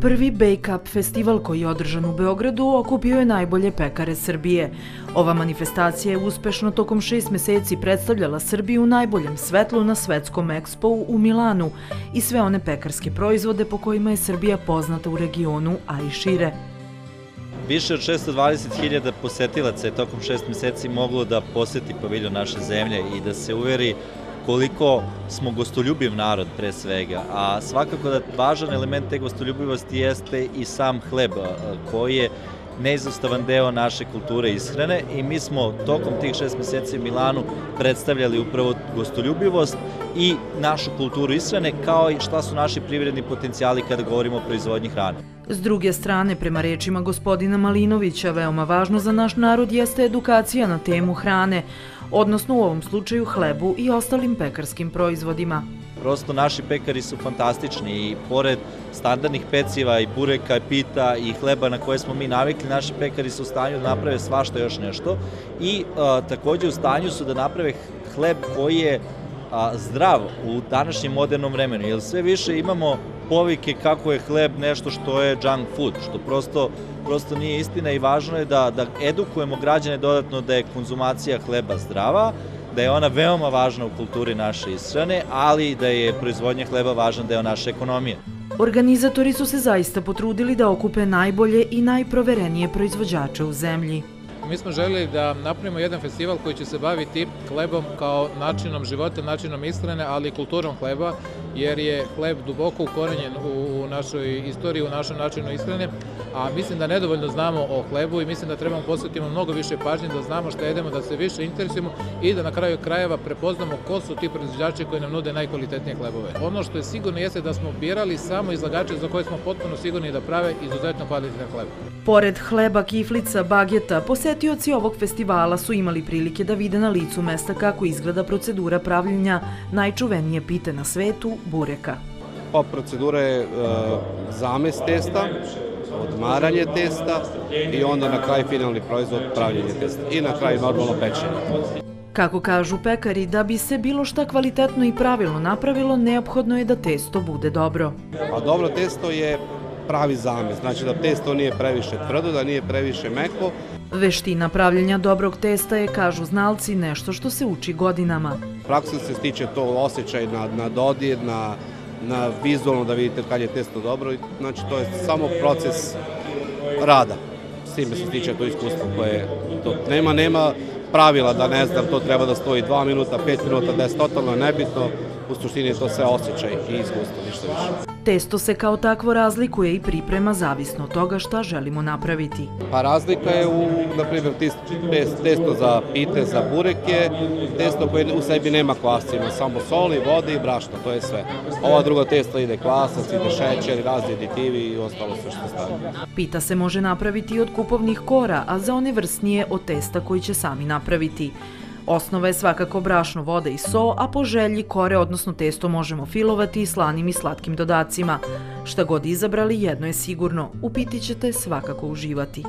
Prvi Bake Up festival koji je održan u Beogradu okupio je najbolje pekare Srbije. Ova manifestacija je uspešno tokom 6 meseci predstavljala Srbiju u najboljem svetlu na svetskom ekspovu u Milanu i sve one pekarske proizvode po kojima je Srbija poznata u regionu, a i šire. Više od 620.000 posetilaca je tokom 6 meseci moglo da poseti paviljon naše zemlje i da se uveri koliko smo gostoljubiv narod pre svega, a svakako da važan element te gostoljubivosti jeste i sam hleb koji je neizostavan deo naše kulture ishrane i mi smo tokom tih 6 meseci u Milanu predstavljali upravo gostoljubivost i našu kulturu ishrane kao i šta su naši privredni potencijali kada govorimo o proizvodnji hrane. S druge strane, prema rečima gospodina Malinovića, veoma važno za naš narod jeste edukacija na temu hrane, odnosno u ovom slučaju hlebu i ostalim pekarskim proizvodima. Prosto naši pekari su fantastični i pored standardnih peciva i bureka, i pita i hleba na koje smo mi navikli, naši pekari su u stanju da naprave svašta još nešto i takođe u stanju su da naprave hleb koji je zdrav u današnjem modernom vremenu, jer sve više imamo povike kako je hleb nešto što je junk food, što prosto nije istina i važno je da edukujemo građane dodatno da je konzumacija hleba zdrava, da je ona veoma važna u kulturi naše ishrane, ali da je proizvodnja hleba važan deo naše ekonomije. Organizatori su se zaista potrudili da okupe najbolje i najproverenije proizvođače u zemlji. Mi smo želeli da napravimo jedan festival koji će se baviti hlebom kao načinom života, načinom ishrane, ali i kulturom hleba, jer je hleb duboko ukorenjen u našoj istoriji, u našem načinu ishrane, a mislim da nedovoljno znamo o hlebu i mislim da trebamo posvetiti mnogo više pažnje, da znamo šta jedemo, da se više interesujemo i da na kraju krajeva prepoznamo ko su ti proizvođači koji nam nude najkvalitetnije hlebove. Ono što je sigurno jeste da smo birali samo izlagače za koje smo potpuno sigurni da prave izuzetno kvalitetan hleb. Pored hleba, kiflica, bageta, posetioci ovog festivala su imali prilike da vide na licu mesta kako izgleda procedura pravljenja najčuvenije pite na svetu, bureka. Procedura je zames testa, odmaranje testa i onda na kraju finalni proizvod pravljenje testa i na kraju normalno pečenje. Kako kažu pekari, da bi se bilo šta kvalitetno i pravilno napravilo, neophodno je da testo bude dobro. A dobro testo je pravi zames, znači da testo nije previše tvrdo, da nije previše meko. Veština pravljenja dobrog testa je, kažu znalci, nešto što se uči godinama. Praksa se stiče to osjećaj na dodir, na vizualno da vidite kad je testo dobro, znači to je samo proces rada. S time se stiče to iskustvo koje nema pravila da ne znam, to treba da stoji 2 minuta, 5 minuta, da je totalno nebitno, u suštini je to sve osjećaj i iskustvo, ništa više. Testo se kao takvo razlikuje i priprema zavisno od toga šta želimo napraviti. Pa razlika je na primjer, testo za pite, za bureke, testo koje u sebi nema kvasca, ima samo soli, vode i brašno, to je sve. Ova druga testo ide kvasac, ide šećer, razni aditivi i ostalo sve što stavimo. Pita se može napraviti od kupovnih kora, a za one vrsnije od testa koji će sami napraviti. Osnova je svakako brašno, voda i so, a po želji kore, odnosno testo, možemo filovati slanim i slatkim dodacima. Šta god izabrali, jedno je sigurno, u piti ćete svakako uživati.